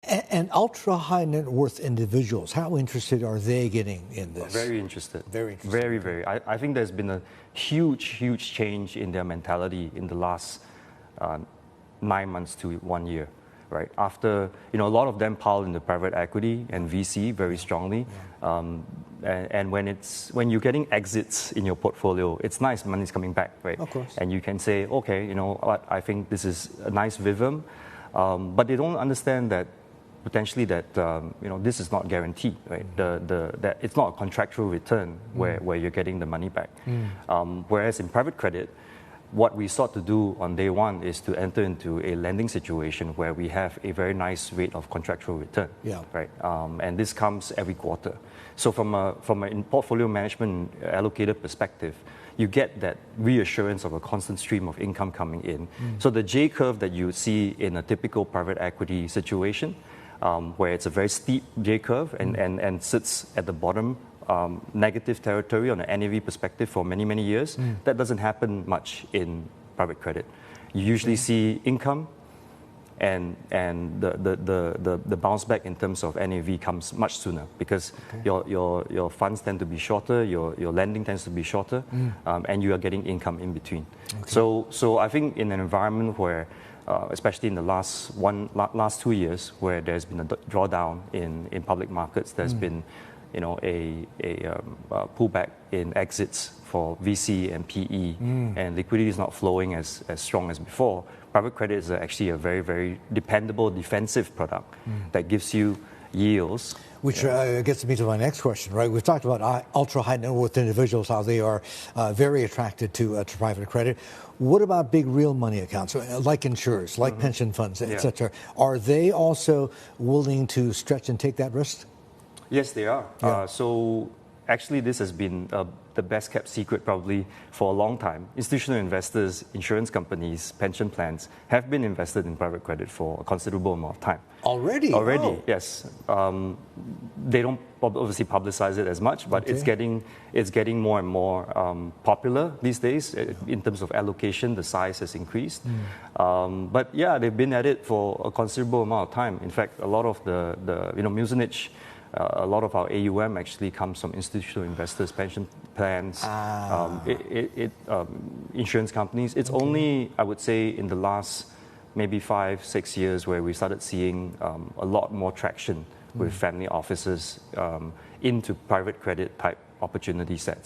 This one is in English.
And ultra-high net worth individuals, how interested are they getting in this? Very interested. Very interested. Very, very. I think there's been a huge change in their mentality in the last 9 months to 1 year, right? After, a lot of them piled into private equity and VC very strongly. Yeah. And when you're getting exits in your portfolio, it's nice, money's coming back, right? Of course. And you can say, okay, you know what, I think this is a nice Vivum. But they don't understand that potentially that this is not guaranteed, right? That it's not a contractual return where you're getting the money back. Whereas in private credit, what we sought to do on day one is to enter into a lending situation where we have a very nice rate of contractual return, right? And this comes every quarter. So from a portfolio management allocator perspective, you get that reassurance of a constant stream of income coming in. So the J curve that you see in a typical private equity situation, where it's a very steep J curve and sits at the bottom, negative territory on an NAV perspective for many years, that doesn't happen much in private credit. You usually see income and the bounce back in terms of NAV comes much sooner because your funds tend to be shorter, your lending tends to be shorter, and you are getting income in between. So I think in an environment where especially in the last 2 years, where there's been a drawdown in public markets, there's been a pullback in exits for VC and PE, and liquidity is not flowing as strong as before. Private credit is actually a very dependable defensive product that gives you yields. Which gets me to my next question, right? We've talked about ultra high net worth individuals, how they are very attracted to private credit. What about big real money accounts, like insurers, like pension funds, etc.? Are they also willing to stretch and take that risk? Yes, they are. So actually, this has been the best kept secret probably for a long time. Institutional investors, insurance companies, pension plans have been invested in private credit for a considerable amount of time. Already? Yes. They don't obviously publicize it as much, but it's getting more and more popular these days in terms of allocation. The size has increased. But yeah, they've been at it for a considerable amount of time. In fact, a lot of the Muzinich, a lot of our AUM actually comes from institutional investors, pension plans, insurance companies. It's only, I would say, in the last maybe 5-6 years where we started seeing a lot more traction with family offices into private credit type opportunity sets.